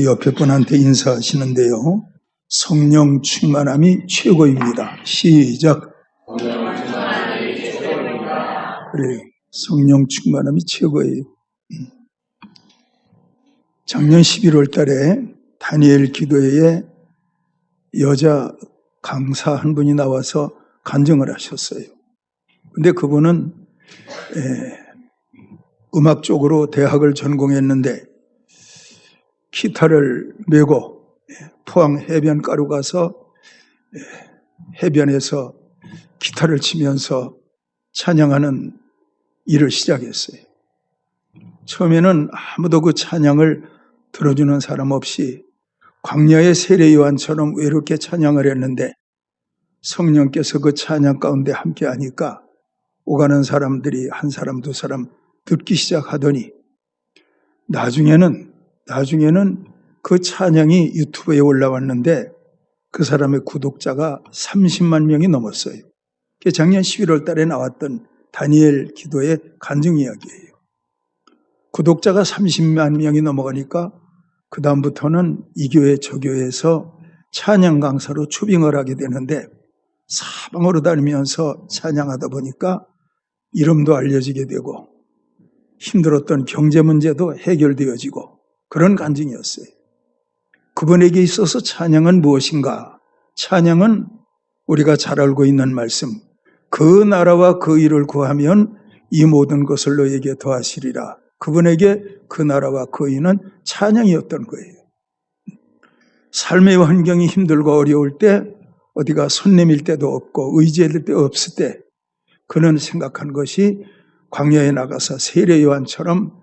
옆에 분한테 인사하시는데요. 성령 충만함이 최고입니다. 시작. 그래요. 성령 충만함이 최고예요. 작년 11월 달에 다니엘 기도회에 여자 강사 한 분이 나와서 간증을 하셨어요. 근데 그분은 음악 쪽으로 대학을 전공했는데 기타를 메고 포항 해변가로 가서 해변에서 기타를 치면서 찬양하는 일을 시작했어요. 처음에는 아무도 그 찬양을 들어주는 사람 없이 광야의 세례 요한처럼 외롭게 찬양을 했는데 성령께서 그 찬양 가운데 함께 하니까 오가는 사람들이 한 사람 두 사람 듣기 시작하더니 나중에는 그 찬양이 유튜브에 올라왔는데 그 사람의 구독자가 30만 명이 넘었어요. 그게 작년 11월 달에 나왔던 다니엘 기도의 간증 이야기예요. 구독자가 30만 명이 넘어가니까 그 다음부터는 이 교회 저 교회에서 찬양 강사로 추빙을 하게 되는데 사방으로 다니면서 찬양하다 보니까 이름도 알려지게 되고 힘들었던 경제 문제도 해결되어지고 그런 간증이었어요. 그분에게 있어서 찬양은 무엇인가? 찬양은 우리가 잘 알고 있는 말씀, 그 나라와 그 일을 구하면 이 모든 것을 너에게 더하시리라. 그분에게 그 나라와 그 일은 찬양이었던 거예요. 삶의 환경이 힘들고 어려울 때 어디가 손 내밀 데도 없고 의지할 데 없을 때 그는 생각한 것이 광야에 나가서 세례 요한처럼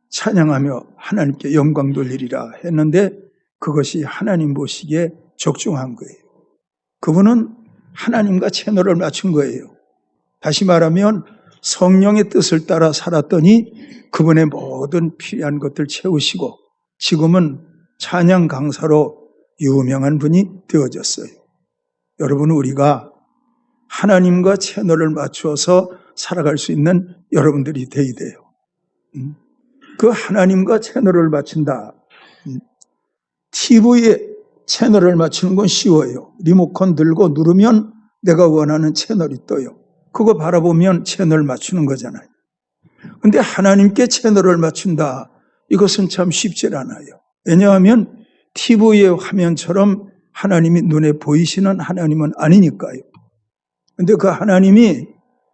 찬양하며 하나님께 영광 돌리리라 했는데 그것이 하나님 보시기에 적중한 거예요. 그분은 하나님과 채널을 맞춘 거예요. 다시 말하면 성령의 뜻을 따라 살았더니 그분의 모든 필요한 것들 채우시고 지금은 찬양 강사로 유명한 분이 되어졌어요. 여러분, 우리가 하나님과 채널을 맞추어서 살아갈 수 있는 여러분들이 되어야 돼요. 그 하나님과 채널을 맞춘다. TV에 채널을 맞추는 건 쉬워요. 리모컨 들고 누르면 내가 원하는 채널이 떠요. 그거 바라보면 채널 맞추는 거잖아요. 근데 하나님께 채널을 맞춘다. 이것은 참 쉽지 않아요. 왜냐하면 TV의 화면처럼 하나님이 눈에 보이시는 하나님은 아니니까요. 근데 그 하나님이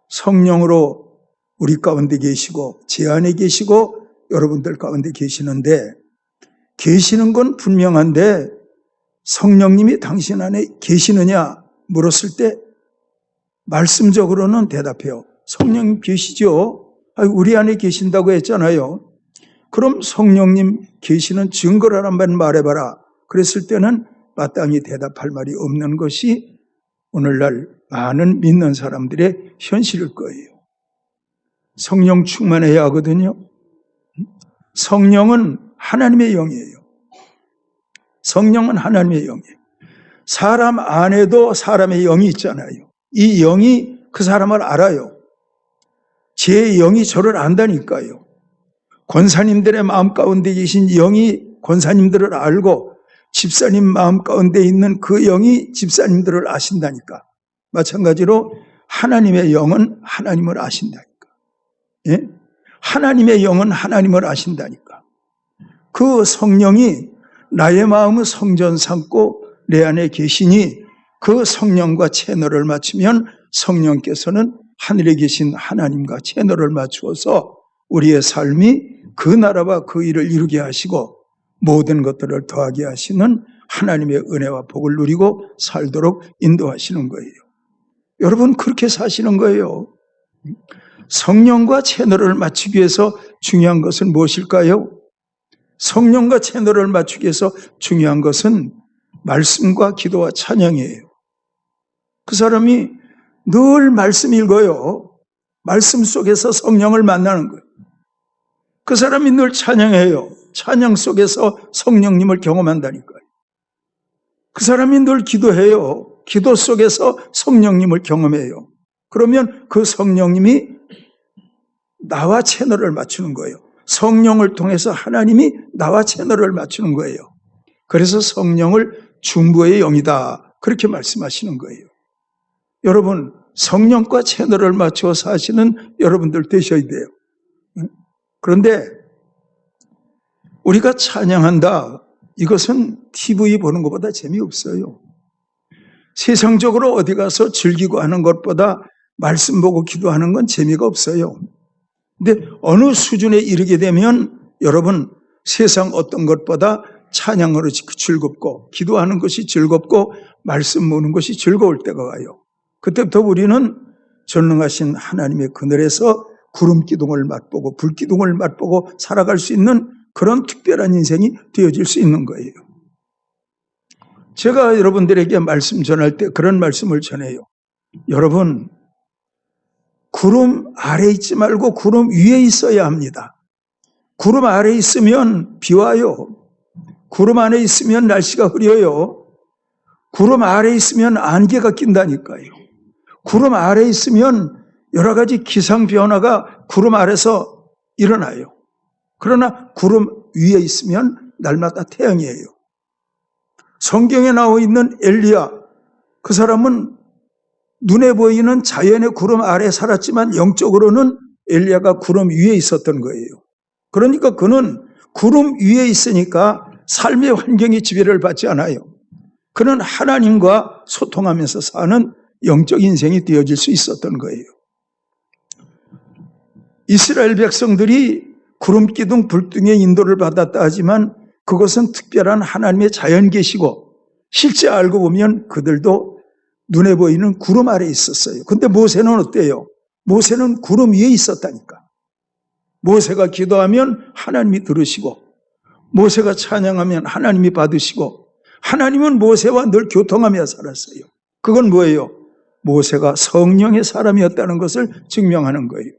성령으로 우리 가운데 계시고 제 안에 계시고 여러분들 가운데 계시는데 계시는 건 분명한데 성령님이 당신 안에 계시느냐 물었을 때 말씀적으로는 대답해요. 성령님 계시죠? 우리 안에 계신다고 했잖아요. 그럼 성령님 계시는 증거를 한번 말해봐라. 그랬을 때는 마땅히 대답할 말이 없는 것이 오늘날 많은 믿는 사람들의 현실일 거예요. 성령 충만해야 하거든요. 성령은 하나님의 영이에요. 성령은 하나님의 영이에요. 사람 안에도 사람의 영이 있잖아요. 이 영이 그 사람을 알아요. 제 영이 저를 안다니까요. 권사님들의 마음 가운데 계신 영이 권사님들을 알고 집사님 마음 가운데 있는 그 영이 집사님들을 아신다니까. 마찬가지로 하나님의 영은 하나님을 아신다니까. 예? 하나님의 영은 하나님을 아신다니까. 그 성령이 나의 마음을 성전 삼고 내 안에 계시니 그 성령과 채널을 맞추면 성령께서는 하늘에 계신 하나님과 채널을 맞추어서 우리의 삶이 그 나라와 그 일을 이루게 하시고 모든 것들을 더하게 하시는 하나님의 은혜와 복을 누리고 살도록 인도하시는 거예요. 여러분, 그렇게 사시는 거예요. 성령과 채널을 맞추기 위해서 중요한 것은 무엇일까요? 성령과 채널을 맞추기 위해서 중요한 것은 말씀과 기도와 찬양이에요. 그 사람이 늘 말씀 읽어요. 말씀 속에서 성령을 만나는 거예요. 그 사람이 늘 찬양해요. 찬양 속에서 성령님을 경험한다니까요. 그 사람이 늘 기도해요. 기도 속에서 성령님을 경험해요. 그러면 그 성령님이 나와 채널을 맞추는 거예요. 성령을 통해서 하나님이 나와 채널을 맞추는 거예요. 그래서 성령을 중보의 영이다, 그렇게 말씀하시는 거예요. 여러분, 성령과 채널을 맞춰 사시는 여러분들 되셔야 돼요. 그런데 우리가 찬양한다, 이것은 TV 보는 것보다 재미없어요. 세상적으로 어디 가서 즐기고 하는 것보다 말씀 보고 기도하는 건 재미가 없어요. 근데 어느 수준에 이르게 되면 여러분, 세상 어떤 것보다 찬양으로 즐겁고 기도하는 것이 즐겁고 말씀 보는 것이 즐거울 때가 와요. 그때부터 우리는 전능하신 하나님의 그늘에서 구름 기둥을 맛보고 불 기둥을 맛보고 살아갈 수 있는 그런 특별한 인생이 되어질 수 있는 거예요. 제가 여러분들에게 말씀 전할 때 그런 말씀을 전해요. 여러분, 구름 아래 있지 말고 구름 위에 있어야 합니다. 구름 아래 있으면 비 와요. 구름 안에 있으면 날씨가 흐려요. 구름 아래 있으면 안개가 낀다니까요. 구름 아래 있으면 여러 가지 기상 변화가 구름 아래서 일어나요. 그러나 구름 위에 있으면 날마다 태양이에요. 성경에 나와 있는 엘리야, 그 사람은 눈에 보이는 자연의 구름 아래 살았지만 영적으로는 엘리야가 구름 위에 있었던 거예요. 그러니까 그는 구름 위에 있으니까 삶의 환경이 지배를 받지 않아요. 그는 하나님과 소통하면서 사는 영적 인생이 되어질 수 있었던 거예요. 이스라엘 백성들이 구름 기둥 불등의 인도를 받았다 하지만 그것은 특별한 하나님의 자연 계시고 실제 알고 보면 그들도 눈에 보이는 구름 아래에 있었어요. 근데 모세는 어때요? 모세는 구름 위에 있었다니까. 모세가 기도하면 하나님이 들으시고 모세가 찬양하면 하나님이 받으시고 하나님은 모세와 늘 교통하며 살았어요. 그건 뭐예요? 모세가 성령의 사람이었다는 것을 증명하는 거예요.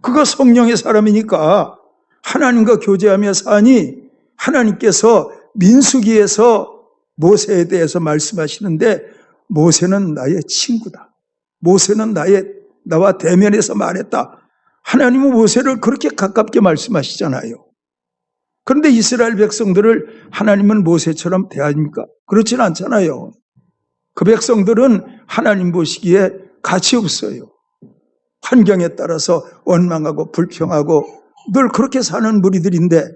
그가 성령의 사람이니까 하나님과 교제하며 사니 하나님께서 민수기에서 모세에 대해서 말씀하시는데 모세는 나의 친구다. 모세는 나와 대면해서 말했다. 하나님은 모세를 그렇게 가깝게 말씀하시잖아요. 그런데 이스라엘 백성들을 하나님은 모세처럼 대합니까? 그렇지는 않잖아요. 그 백성들은 하나님 보시기에 가치 없어요. 환경에 따라서 원망하고 불평하고 늘 그렇게 사는 무리들인데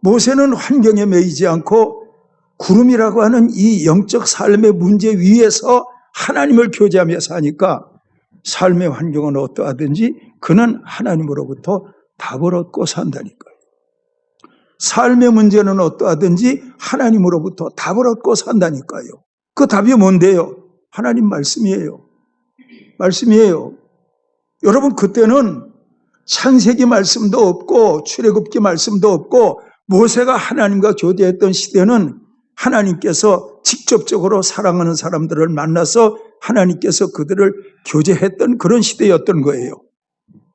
모세는 환경에 매이지 않고 구름이라고 하는 이 영적 삶의 문제 위에서 하나님을 교제하며 사니까 삶의 환경은 어떠하든지 그는 하나님으로부터 답을 얻고 산다니까요. 삶의 문제는 어떠하든지 하나님으로부터 답을 얻고 산다니까요. 그 답이 뭔데요? 하나님 말씀이에요. 말씀이에요. 여러분, 그때는 창세기 말씀도 없고 출애굽기 말씀도 없고 모세가 하나님과 교제했던 시대는 하나님께서 직접적으로 사랑하는 사람들을 만나서 하나님께서 그들을 교제했던 그런 시대였던 거예요.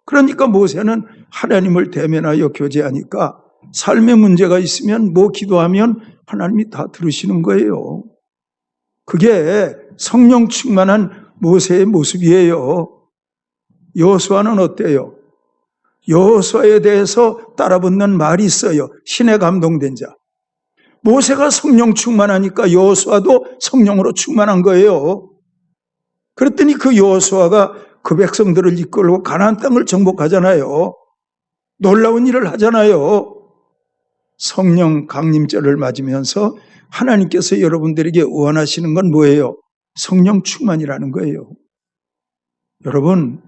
그러니까 모세는 하나님을 대면하여 교제하니까 삶의 문제가 있으면 뭐 기도하면 하나님이 다 들으시는 거예요. 그게 성령 충만한 모세의 모습이에요. 여호수아는 어때요? 여호수아에 대해서 따라붙는 말이 있어요. 신에 감동된 자. 모세가 성령 충만하니까 여호수아도 성령으로 충만한 거예요. 그랬더니 그 여호수아가 그 백성들을 이끌고 가나안 땅을 정복하잖아요. 놀라운 일을 하잖아요. 성령 강림절을 맞으면서 하나님께서 여러분들에게 원하시는 건 뭐예요? 성령 충만이라는 거예요. 여러분,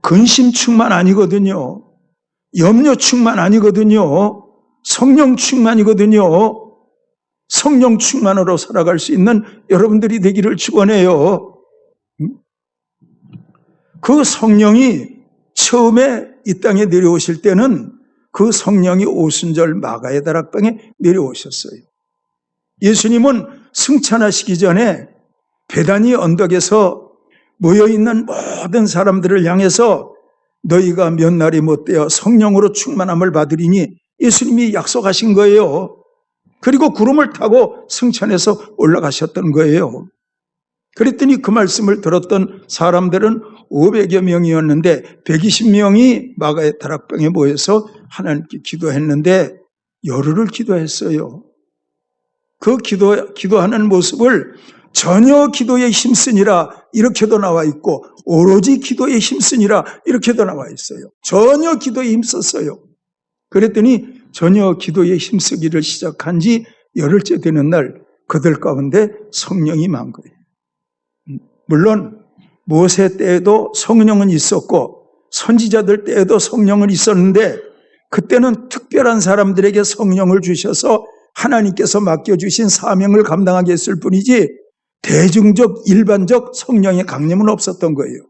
근심 충만 아니거든요. 염려 충만 아니거든요. 성령 충만이거든요. 성령 충만으로 살아갈 수 있는 여러분들이 되기를 축원해요. 그 성령이 처음에 이 땅에 내려오실 때는 그 성령이 오순절 마가의 다락방에 내려오셨어요. 예수님은 승천하시기 전에 베다니 언덕에서 모여있는 모든 사람들을 향해서 너희가 몇 날이 못되어 성령으로 충만함을 받으리니 예수님이 약속하신 거예요. 그리고 구름을 타고 승천해서 올라가셨던 거예요. 그랬더니 그 말씀을 들었던 사람들은 500여 명이었는데 120명이 마가의 다락방에 모여서 하나님께 기도했는데 열흘을 기도했어요. 그 기도하는 모습을 전혀 기도에 힘쓰니라 이렇게도 나와 있고 오로지 기도에 힘쓰니라 이렇게도 나와 있어요. 전혀 기도에 힘썼어요. 그랬더니 전혀 기도에 힘쓰기를 시작한 지 열흘째 되는 날 그들 가운데 성령이 임한 거예요. 물론 모세 때에도 성령은 있었고 선지자들 때에도 성령은 있었는데 그때는 특별한 사람들에게 성령을 주셔서 하나님께서 맡겨주신 사명을 감당하게 했을 뿐이지 대중적 일반적 성령의 강림은 없었던 거예요.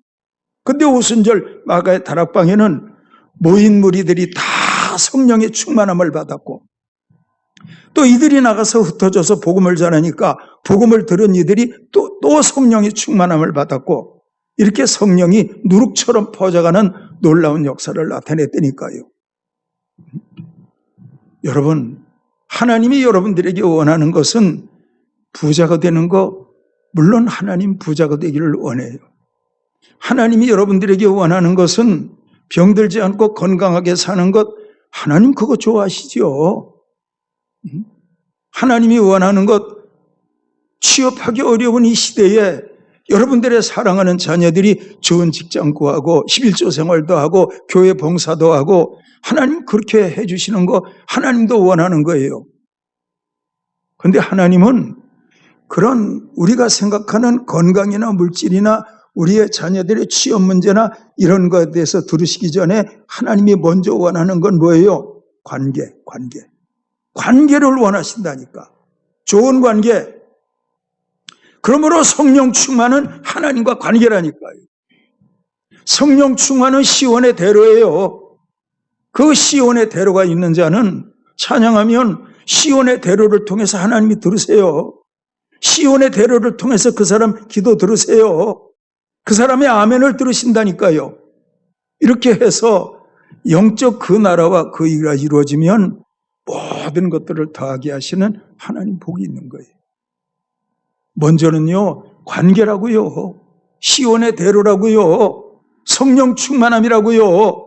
근데 오순절 마가의 다락방에는 모인 무리들이 다 성령의 충만함을 받았고 또 이들이 나가서 흩어져서 복음을 전하니까 복음을 들은 이들이 또 성령의 충만함을 받았고 이렇게 성령이 누룩처럼 퍼져가는 놀라운 역사를 나타냈다니까요. 여러분, 하나님이 여러분들에게 원하는 것은 부자가 되는 거, 물론 하나님 부자가 되기를 원해요. 하나님이 여러분들에게 원하는 것은 병들지 않고 건강하게 사는 것, 하나님 그거 좋아하시죠. 하나님이 원하는 것, 취업하기 어려운 이 시대에 여러분들의 사랑하는 자녀들이 좋은 직장 구하고 11조 생활도 하고 교회 봉사도 하고 하나님 그렇게 해주시는 거 하나님도 원하는 거예요. 그런데 하나님은 그런 우리가 생각하는 건강이나 물질이나 우리의 자녀들의 취업 문제나 이런 것에 대해서 들으시기 전에 하나님이 먼저 원하는 건 뭐예요? 관계를 원하신다니까. 좋은 관계. 그러므로 성령 충만은 하나님과 관계라니까요. 성령 충만은 시온의 대로예요. 그 시온의 대로가 있는 자는 찬양하면 시온의 대로를 통해서 하나님이 들으세요. 시온의 대로를 통해서 그 사람 기도 들으세요. 그 사람의 아멘을 들으신다니까요. 이렇게 해서 영적 그 나라와 그 일이 이루어지면 모든 것들을 더하게 하시는 하나님 복이 있는 거예요. 먼저는요, 관계라고요. 시온의 대로라고요. 성령 충만함이라고요.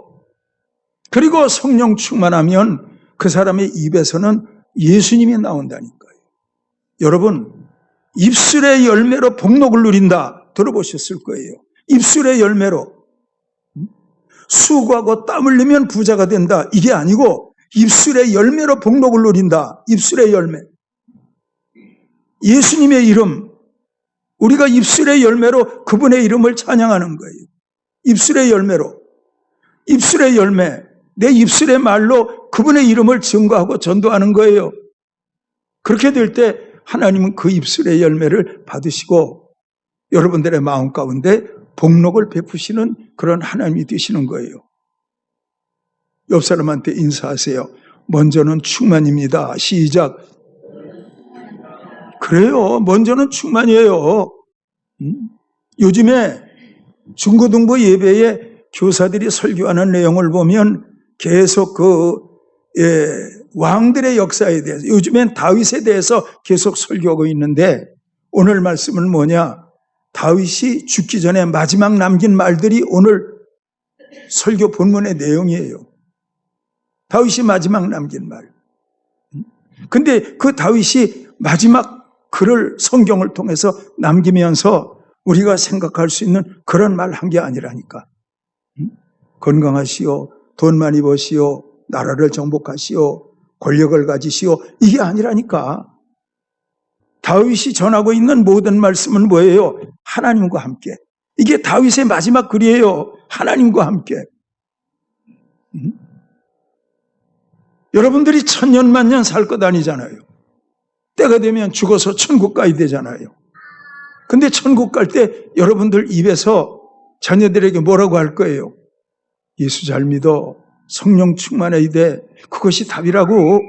그리고 성령 충만하면 그 사람의 입에서는 예수님이 나온다니까요. 여러분, 입술의 열매로 복록을 누린다. 들어보셨을 거예요. 입술의 열매로. 수고하고 땀 흘리면 부자가 된다. 이게 아니고 입술의 열매로 복록을 누린다. 입술의 열매. 예수님의 이름. 우리가 입술의 열매로 그분의 이름을 찬양하는 거예요. 입술의 열매로. 입술의 열매. 내 입술의 말로 그분의 이름을 증거하고 전도하는 거예요. 그렇게 될 때 하나님은 그 입술의 열매를 받으시고 여러분들의 마음 가운데 복록을 베푸시는 그런 하나님이 되시는 거예요. 옆 사람한테 인사하세요. 먼저는 충만입니다. 시작. 그래요. 먼저는 충만이에요. 요즘에 중고등부 예배에 교사들이 설교하는 내용을 보면 계속 왕들의 역사에 대해서 요즘엔 다윗에 대해서 계속 설교하고 있는데 오늘 말씀은 뭐냐? 다윗이 죽기 전에 마지막 남긴 말들이 오늘 설교 본문의 내용이에요. 다윗이 마지막 남긴 말. 근데 그 다윗이 마지막 글을 성경을 통해서 남기면서 우리가 생각할 수 있는 그런 말 한 게 아니라니까. 건강하시오, 돈 많이 버시오, 나라를 정복하시오, 권력을 가지시오, 이게 아니라니까. 다윗이 전하고 있는 모든 말씀은 뭐예요? 하나님과 함께. 이게 다윗의 마지막 글이에요. 하나님과 함께. 여러분들이 천년 만년 살 것 아니잖아요. 때가 되면 죽어서 천국 가야 되잖아요. 근데 천국 갈 때 여러분들 입에서 자녀들에게 뭐라고 할 거예요? 예수 잘 믿어. 성령 충만해야 돼. 그것이 답이라고.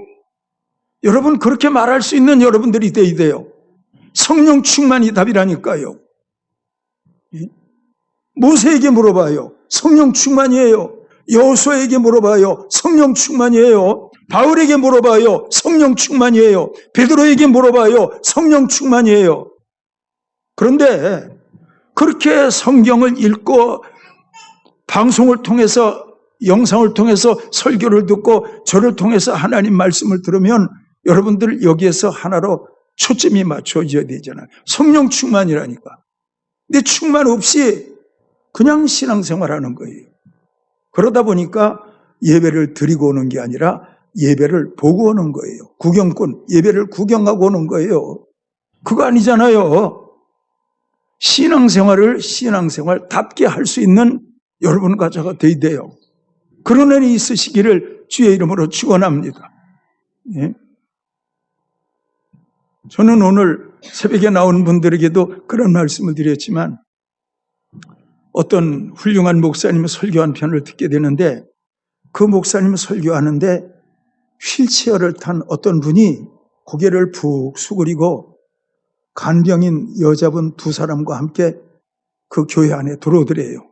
여러분 그렇게 말할 수 있는 여러분들이 돼야 돼요. 성령 충만이 답이라니까요. 모세에게 물어봐요. 성령 충만이에요. 여호수아에게 물어봐요. 성령 충만이에요. 바울에게 물어봐요. 성령 충만이에요. 베드로에게 물어봐요. 성령 충만이에요. 그런데 그렇게 성경을 읽고 방송을 통해서 영상을 통해서 설교를 듣고 저를 통해서 하나님 말씀을 들으면 여러분들 여기에서 하나로 초점이 맞춰져야 되잖아요. 성령 충만이라니까. 근데 충만 없이 그냥 신앙생활하는 거예요. 그러다 보니까 예배를 드리고 오는 게 아니라 예배를 보고 오는 거예요. 구경꾼, 예배를 구경하고 오는 거예요. 그거 아니잖아요. 신앙생활을 신앙생활답게 할 수 있는 여러분 가자가 돼야 돼요. 그런 은혜 있으시기를 주의 이름으로 축원합니다. 예? 저는 오늘 새벽에 나온 분들에게도 그런 말씀을 드렸지만 어떤 훌륭한 목사님의 설교 한 편을 듣게 되는데 그 목사님이 설교하는데 휠체어를 탄 어떤 분이 고개를 푹 숙이고 간병인 여자분 두 사람과 함께 그 교회 안에 들어오더래요.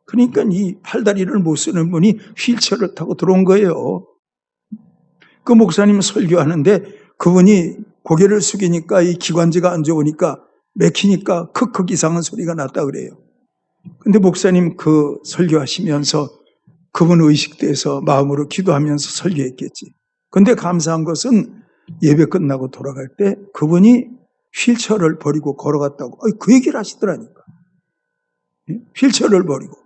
그러니까 이 팔다리를 못 쓰는 분이 휠체어를 타고 들어온 거예요. 그 목사님 설교하는데 그분이 고개를 숙이니까 이 기관지가 안 좋으니까 맥히니까 크크 이상한 소리가 났다 그래요. 근데 목사님 그 설교하시면서 그분 의식돼서 마음으로 기도하면서 설교했겠지. 근데 감사한 것은 예배 끝나고 돌아갈 때 그분이 휠체어를 버리고 걸어갔다고 그 얘기를 하시더라니까. 휠체어를 버리고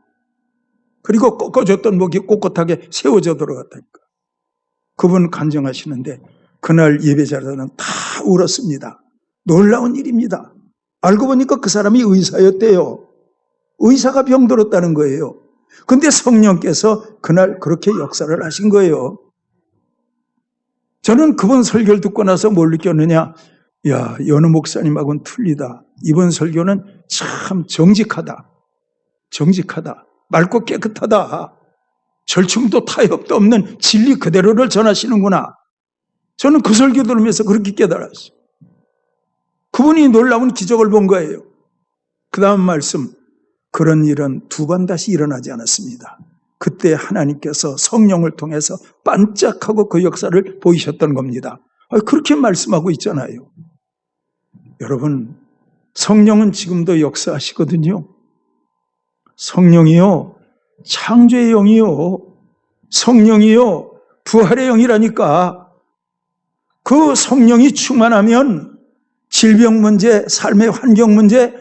그리고 꺾어졌던 목이 꼿꼿하게 세워져 들어갔다니까. 그분 간증하시는데 그날 예배자들은 다 울었습니다. 놀라운 일입니다. 알고 보니까 그 사람이 의사였대요. 의사가 병들었다는 거예요. 근데 성령께서 그날 그렇게 역사를 하신 거예요. 저는 그분 설교를 듣고 나서 뭘 느꼈느냐. 야, 여느 목사님하고는 틀리다. 이번 설교는 참 정직하다. 정직하다. 맑고 깨끗하다. 절충도 타협도 없는 진리 그대로를 전하시는구나. 저는 그 설교 들으면서 그렇게 깨달았어요. 그분이 놀라운 기적을 본 거예요. 그 다음 말씀. 그런 일은 두 번 다시 일어나지 않았습니다. 그때 하나님께서 성령을 통해서 반짝하고 그 역사를 보이셨던 겁니다. 그렇게 말씀하고 있잖아요. 여러분, 성령은 지금도 역사하시거든요. 성령이요, 창조의 영이요, 성령이요, 부활의 영이라니까. 그 성령이 충만하면 질병 문제, 삶의 환경 문제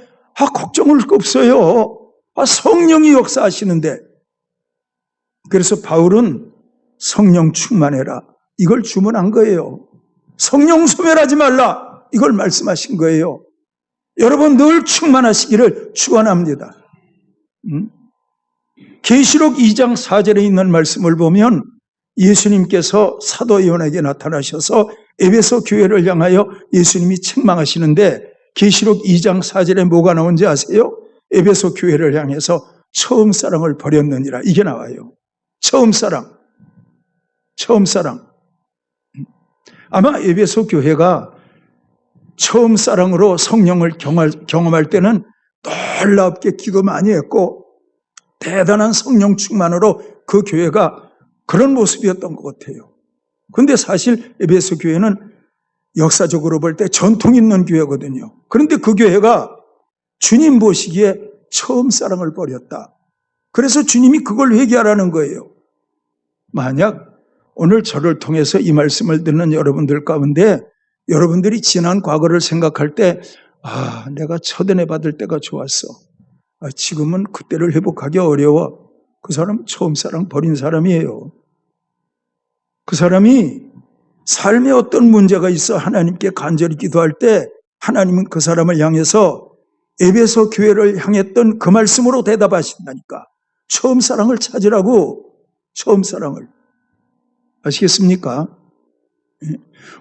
걱정할 거 없어요. 성령이 역사하시는데. 그래서 바울은 성령 충만해라 이걸 주문한 거예요. 성령 소멸하지 말라 이걸 말씀하신 거예요. 여러분 늘 충만하시기를 축원합니다. 계시록 2장 4절에 있는 말씀을 보면 예수님께서 사도 요한에게 나타나셔서 에베소 교회를 향하여 예수님이 책망하시는데 계시록 2장 4절에 뭐가 나온지 아세요? 에베소 교회를 향해서 처음 사랑을 버렸느니라 이게 나와요. 처음 사랑. 처음 사랑. 아마 에베소 교회가 처음 사랑으로 성령을 경험할 때는 놀랍게 기도 많이 했고 대단한 성령 충만으로 그 교회가 그런 모습이었던 것 같아요. 그런데 사실 에베소 교회는 역사적으로 볼 때 전통 있는 교회거든요. 그런데 그 교회가 주님 보시기에 처음 사랑을 버렸다. 그래서 주님이 그걸 회개하라는 거예요. 만약 오늘 저를 통해서 이 말씀을 듣는 여러분들 가운데 여러분들이 지난 과거를 생각할 때 내가 첫 은혜 받을 때가 좋았어. 지금은 그때를 회복하기 어려워. 그 사람 처음 사랑 버린 사람이에요. 그 사람이 삶에 어떤 문제가 있어 하나님께 간절히 기도할 때 하나님은 그 사람을 향해서 에베소 교회를 향했던 그 말씀으로 대답하신다니까. 처음 사랑을 찾으라고. 처음 사랑을. 아시겠습니까?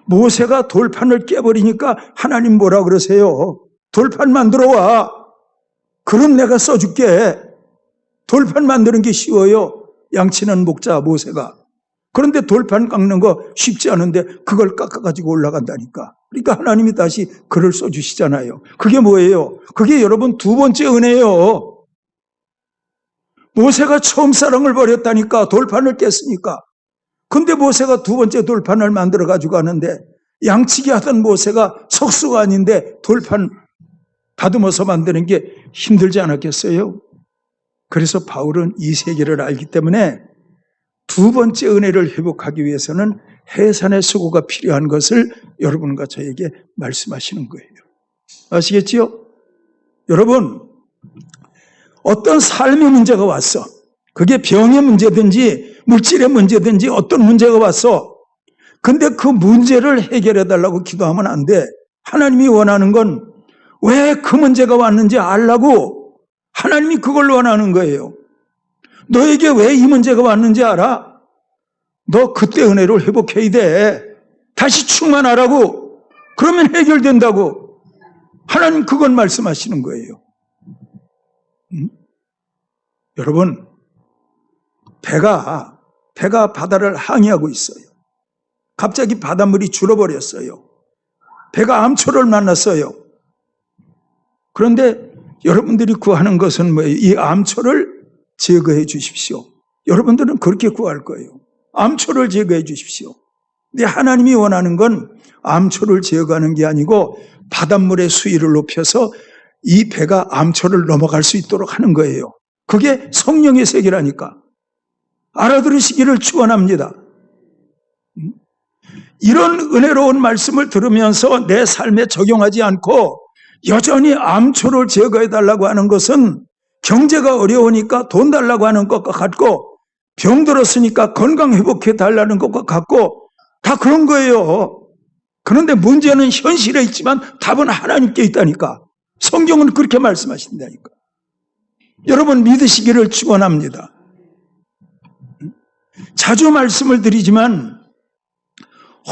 모세가 돌판을 깨버리니까 하나님 뭐라 그러세요? 돌판 만들어 와. 그럼 내가 써줄게. 돌판 만드는 게 쉬워요. 양치는 목자 모세가. 그런데 돌판 깎는 거 쉽지 않은데 그걸 깎아가지고 올라간다니까. 그러니까 하나님이 다시 글을 써주시잖아요. 그게 뭐예요? 그게 여러분 두 번째 은혜예요. 모세가 처음 사랑을 버렸다니까. 돌판을 깼으니까. 근데 모세가 두 번째 돌판을 만들어 가지고 가는데 양치기 하던 모세가 석수가 아닌데 돌판 다듬어서 만드는 게 힘들지 않았겠어요? 그래서 바울은 이 세계를 알기 때문에 두 번째 은혜를 회복하기 위해서는 해산의 수고가 필요한 것을 여러분과 저에게 말씀하시는 거예요. 아시겠지요? 여러분, 어떤 삶의 문제가 왔어. 그게 병의 문제든지 물질의 문제든지 어떤 문제가 왔어. 근데 그 문제를 해결해 달라고 기도하면 안 돼. 하나님이 원하는 건 왜 그 문제가 왔는지 알라고 하나님이 그걸 원하는 거예요. 너에게 왜 이 문제가 왔는지 알아? 너 그때 은혜를 회복해야 돼. 다시 충만하라고. 그러면 해결된다고. 하나님 그건 말씀하시는 거예요. 여러분, 배가 바다를 항해하고 있어요. 갑자기 바닷물이 줄어버렸어요. 배가 암초를 만났어요. 그런데 여러분들이 구하는 것은 뭐예요? 이 암초를 제거해 주십시오. 여러분들은 그렇게 구할 거예요. 암초를 제거해 주십시오. 근데 하나님이 원하는 건 암초를 제거하는 게 아니고 바닷물의 수위를 높여서 이 배가 암초를 넘어갈 수 있도록 하는 거예요. 그게 성령의 세계라니까. 알아들으시기를 축원합니다. 이런 은혜로운 말씀을 들으면서 내 삶에 적용하지 않고 여전히 암초를 제거해 달라고 하는 것은 경제가 어려우니까 돈 달라고 하는 것과 같고 병 들었으니까 건강 회복해 달라는 것과 같고 다 그런 거예요. 그런데 문제는 현실에 있지만 답은 하나님께 있다니까. 성경은 그렇게 말씀하신다니까. 여러분 믿으시기를 축원합니다. 자주 말씀을 드리지만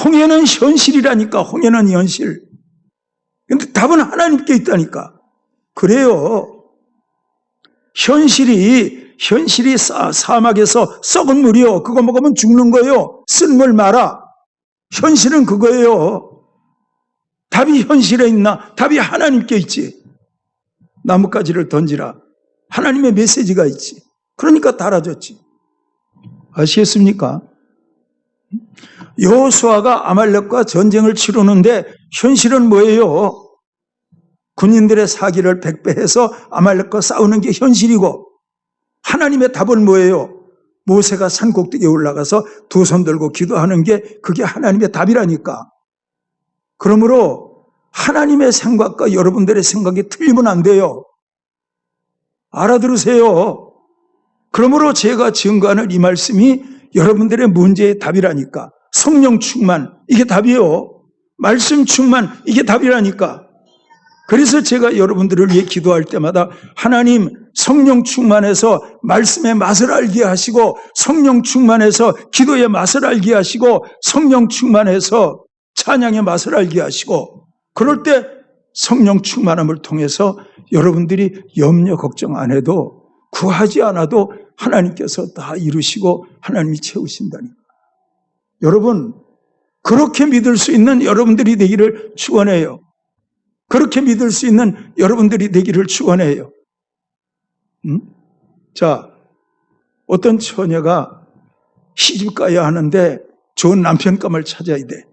홍해는 현실이라니까. 홍해는 현실. 근데 답은 하나님께 있다니까. 그래요. 현실이 사막에서 썩은 물이요. 그거 먹으면 죽는 거예요. 쓴 물 마라. 현실은 그거예요. 답이 현실에 있나? 답이 하나님께 있지. 나뭇가지를 던지라. 하나님의 메시지가 있지. 그러니까 달아졌지. 아시겠습니까? 여호수아가 아말렉과 전쟁을 치르는데 현실은 뭐예요? 군인들의 사기를 백배해서 아말렉과 싸우는 게 현실이고 하나님의 답은 뭐예요? 모세가 산 꼭대기에 올라가서 두 손 들고 기도하는 게 그게 하나님의 답이라니까. 그러므로 하나님의 생각과 여러분들의 생각이 틀리면 안 돼요. 알아들으세요. 그러므로 제가 증거하는 이 말씀이 여러분들의 문제의 답이라니까. 성령 충만, 이게 답이에요. 말씀 충만, 이게 답이라니까. 그래서 제가 여러분들을 위해 기도할 때마다 하나님 성령 충만해서 말씀의 맛을 알게 하시고 성령 충만해서 기도의 맛을 알게 하시고 성령 충만해서 찬양의 맛을 알게 하시고 그럴 때 성령 충만함을 통해서 여러분들이 염려 걱정 안 해도 구하지 않아도 하나님께서 다 이루시고 하나님이 채우신다니까. 여러분 그렇게 믿을 수 있는 여러분들이 되기를 축원해요. 그렇게 믿을 수 있는 여러분들이 되기를 축원해요. 자, 어떤 처녀가 시집 가야 하는데 좋은 남편감을 찾아야 돼.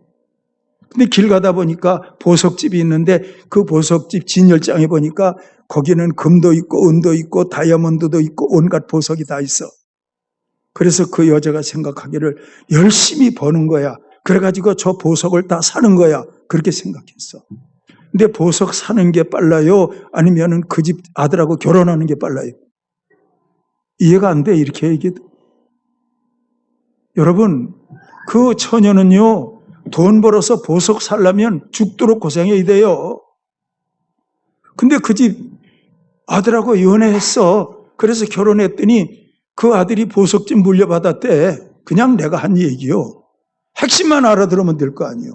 근데 길 가다 보니까 보석집이 있는데 그 보석집 진열장에 보니까 거기는 금도 있고 은도 있고 다이아몬드도 있고 온갖 보석이 다 있어. 그래서 그 여자가 생각하기를 열심히 버는 거야. 그래가지고 저 보석을 다 사는 거야. 그렇게 생각했어. 근데 보석 사는 게 빨라요? 아니면은 그 집 아들하고 결혼하는 게 빨라요? 이해가 안 돼. 이렇게 얘기해도. 여러분, 그 처녀는요, 돈 벌어서 보석 살려면 죽도록 고생해야 돼요. 근데 그 집 아들하고 연애했어. 그래서 결혼했더니 그 아들이 보석집 물려받았대. 그냥 내가 한 얘기요. 핵심만 알아들으면 될 거 아니에요.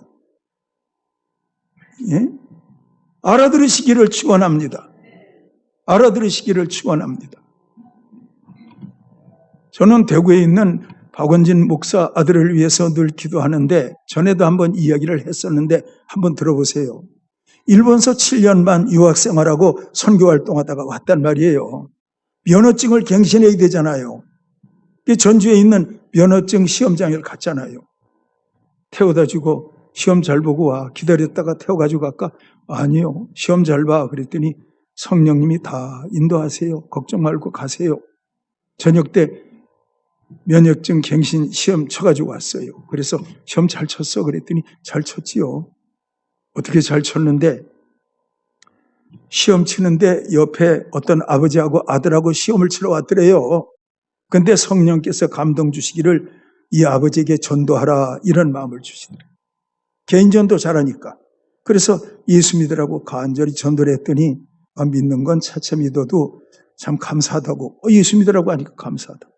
예? 알아들으시기를 축원합니다. 알아들으시기를 축원합니다. 저는 대구에 있는 박원진 목사 아들을 위해서 늘 기도하는데 전에도 한번 이야기를 했었는데 한번 들어보세요. 일본서 7년 반 유학생활하고 선교활동하다가 왔단 말이에요. 면허증을 갱신해야 되잖아요. 전주에 있는 면허증 시험장을 갔잖아요. 태워다 주고 시험 잘 보고 와. 기다렸다가 태워가지고 갈까? 아니요. 시험 잘 봐. 그랬더니 성령님이 다 인도하세요. 걱정 말고 가세요. 저녁 때 면역증 갱신 시험 쳐가지고 왔어요. 그래서 시험 잘 쳤어? 그랬더니 잘 쳤지요. 어떻게 잘 쳤는데 시험 치는데 옆에 어떤 아버지하고 아들하고 시험을 치러 왔더래요. 근데 성령께서 감동 주시기를 이 아버지에게 전도하라 이런 마음을 주시더래요. 개인전도 잘하니까. 그래서 예수 믿으라고 간절히 전도를 했더니 믿는 건 차차 믿어도 참 감사하다고. 예수 믿으라고 하니까 감사하다.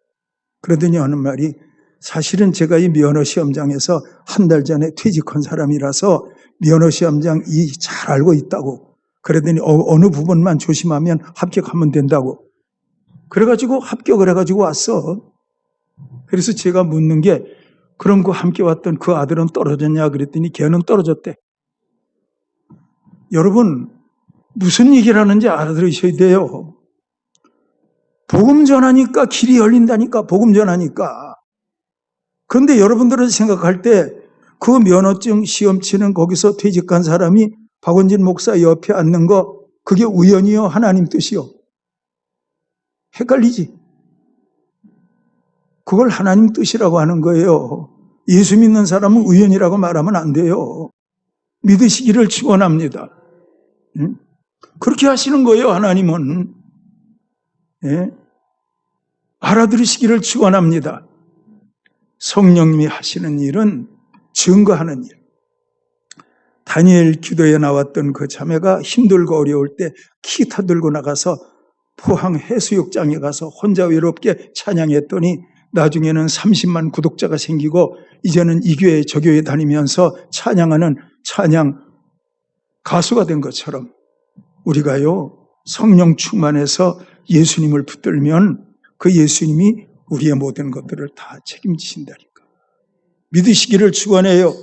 그러더니 하는 말이 사실은 제가 이 면허시험장에서 한 달 전에 퇴직한 사람이라서 면허시험장 잘 알고 있다고. 그러더니 어느 부분만 조심하면 합격하면 된다고. 그래가지고 합격을 해가지고 왔어. 그래서 제가 묻는 게 그럼 그 함께 왔던 그 아들은 떨어졌냐 그랬더니 걔는 떨어졌대. 여러분 무슨 얘기를 하는지 알아들으셔야 돼요. 복음 전하니까 길이 열린다니까. 복음 전하니까. 그런데 여러분들은 생각할 때 그 면허증 시험 치는 거기서 퇴직한 사람이 박원진 목사 옆에 앉는 거 그게 우연이요? 하나님 뜻이요? 헷갈리지? 그걸 하나님 뜻이라고 하는 거예요. 예수 믿는 사람은 우연이라고 말하면 안 돼요. 믿으시기를 축원합니다. 그렇게 하시는 거예요, 하나님은. 예? 알아들으시기를 축원합니다. 성령님이 하시는 일은 증거하는 일. 다니엘 기도에 나왔던 그 자매가 힘들고 어려울 때 기타 들고 나가서 포항 해수욕장에 가서 혼자 외롭게 찬양했더니 나중에는 30만 구독자가 생기고 이제는 이 교회 저 교회 다니면서 찬양하는 찬양 가수가 된 것처럼 우리가요 성령 충만해서 예수님을 붙들면 그 예수님이 우리의 모든 것들을 다 책임지신다니까. 믿으시기를 축원해요.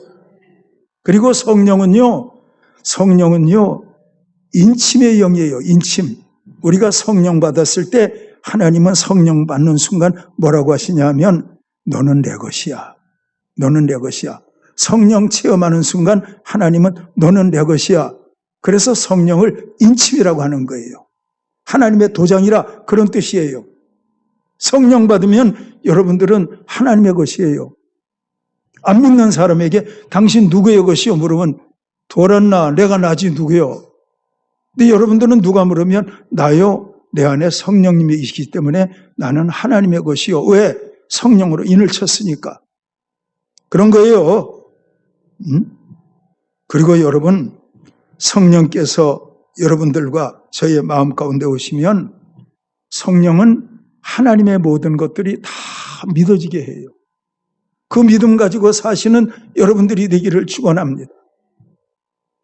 그리고 성령은요 인침의 영이에요. 인침. 우리가 성령 받았을 때 하나님은 성령 받는 순간 뭐라고 하시냐면 너는 내 것이야. 너는 내 것이야. 성령 체험하는 순간 하나님은 너는 내 것이야. 그래서 성령을 인침이라고 하는 거예요. 하나님의 도장이라 그런 뜻이에요. 성령 받으면 여러분들은 하나님의 것이에요. 안 믿는 사람에게 당신 누구의 것이요? 물으면 돌았나? 내가 나지 누구요? 근데 여러분들은 누가 물으면 나요? 내 안에 성령님이 계시기 때문에 나는 하나님의 것이요. 왜? 성령으로 인을 쳤으니까. 그런 거예요. 그리고 여러분 성령께서 여러분들과 저의 마음 가운데 오시면 성령은 하나님의 모든 것들이 다 믿어지게 해요. 그 믿음 가지고 사시는 여러분들이 되기를 축원합니다.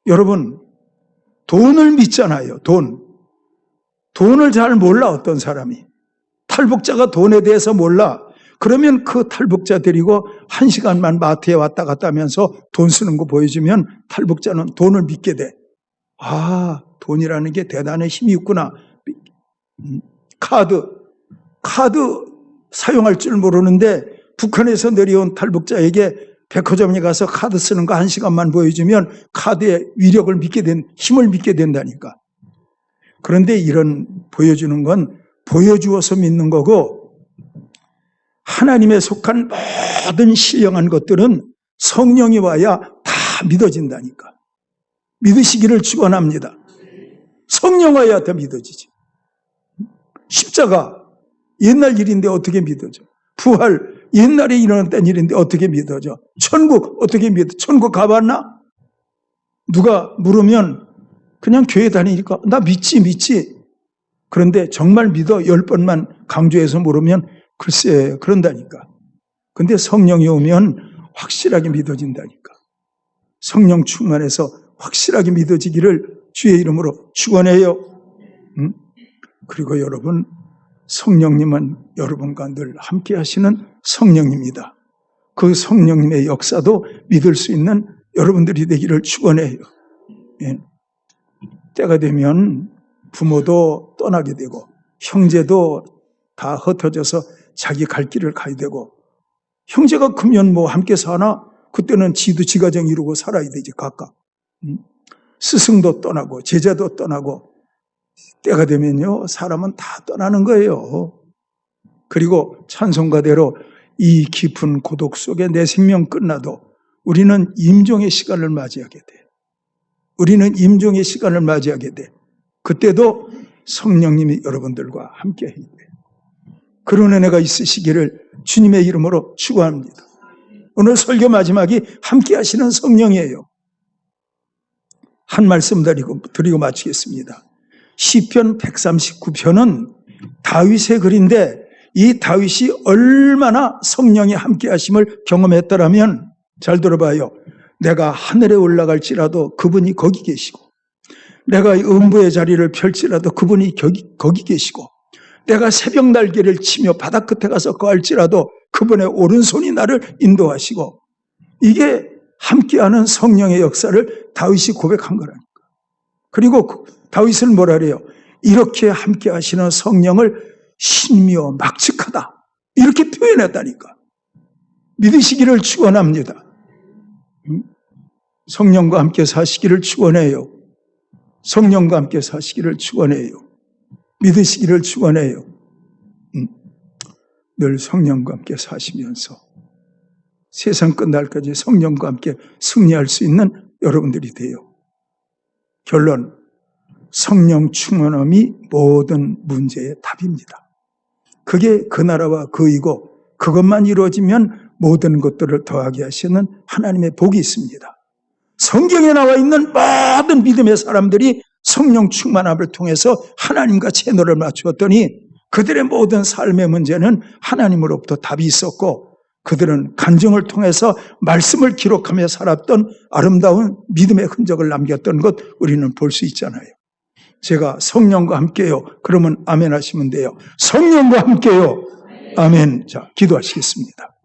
여러분 돈을 믿잖아요. 돈을 잘 몰라. 어떤 사람이 탈북자가 돈에 대해서 몰라. 그러면 그 탈북자 데리고 1시간만 마트에 왔다 갔다 하면서 돈 쓰는 거 보여주면 탈북자는 돈을 믿게 돼. 아, 돈이라는 게 대단한 힘이 있구나. 카드 사용할 줄 모르는데 북한에서 내려온 탈북자에게 백화점에 가서 카드 쓰는 거 1시간만 보여주면 카드의 위력을 믿게 힘을 믿게 된다니까. 그런데 이런 보여주는 건 보여주어서 믿는 거고 하나님에 속한 모든 신령한 것들은 성령이 와야 다 믿어진다니까. 믿으시기를 축원합니다. 성령 와야 다 믿어지지. 십자가 옛날 일인데 어떻게 믿어져? 부활 옛날에 일어났던 일인데 어떻게 믿어져? 천국 어떻게 믿어? 천국 가봤나? 누가 물으면 그냥 교회 다니니까 나 믿지. 그런데 정말 믿어 10번만 강조해서 물으면 글쎄 그런다니까. 근데 성령이 오면 확실하게 믿어진다니까. 성령 충만해서 확실하게 믿어지기를 주의 이름으로 축원해요. 그리고 여러분 성령님은 여러분과 늘 함께 하시는 성령입니다. 그 성령님의 역사도 믿을 수 있는 여러분들이 되기를 축원해요. 예. 때가 되면 부모도 떠나게 되고 형제도 다 흩어져서 자기 갈 길을 가야 되고 형제가 크면 뭐 함께 사나? 그때는 지도 지가정 이루고 살아야 되지 각각. 스승도 떠나고 제자도 떠나고 때가 되면요 사람은 다 떠나는 거예요. 그리고 찬송가대로 이 깊은 고독 속에 내 생명 끝나도 우리는 임종의 시간을 맞이하게 돼. 우리는 임종의 시간을 맞이하게 돼. 그때도 성령님이 여러분들과 함께 해야 돼. 그런 은혜가 있으시기를 주님의 이름으로 축원합니다. 오늘 설교 마지막이 함께 하시는 성령이에요. 한 말씀 드리고 마치겠습니다. 시편 139편은 다윗의 글인데 이 다윗이 얼마나 성령이 함께 하심을 경험했더라면, 잘 들어봐요. 내가 하늘에 올라갈지라도 그분이 거기 계시고, 내가 음부의 자리를 펼지라도 그분이 거기 계시고, 내가 새벽 날개를 치며 바다 끝에 가서 거할지라도 그분의 오른손이 나를 인도하시고, 이게 함께하는 성령의 역사를 다윗이 고백한 거라니까. 그리고 다윗은 뭐라 그래요? 이렇게 함께하시는 성령을 신묘 막측하다, 이렇게 표현했다니까. 믿으시기를 축원합니다. 성령과 함께 사시기를 축원해요. 성령과 함께 사시기를 축원해요. 믿으시기를 축원해요. 늘 성령과 함께 사시면서 세상 끝날까지 성령과 함께 승리할 수 있는 여러분들이 돼요. 결론, 성령 충만함이 모든 문제의 답입니다. 그게 그 나라와 그 이고, 그것만 이루어지면 모든 것들을 더하게 하시는 하나님의 복이 있습니다. 성경에 나와 있는 모든 믿음의 사람들이 성령 충만함을 통해서 하나님과 채널을 맞추었더니 그들의 모든 삶의 문제는 하나님으로부터 답이 있었고, 그들은 간증을 통해서 말씀을 기록하며 살았던 아름다운 믿음의 흔적을 남겼던 것 우리는 볼 수 있잖아요. 제가 성령과 함께요, 그러면 아멘 하시면 돼요. 성령과 함께요. 아멘. 자, 기도하시겠습니다.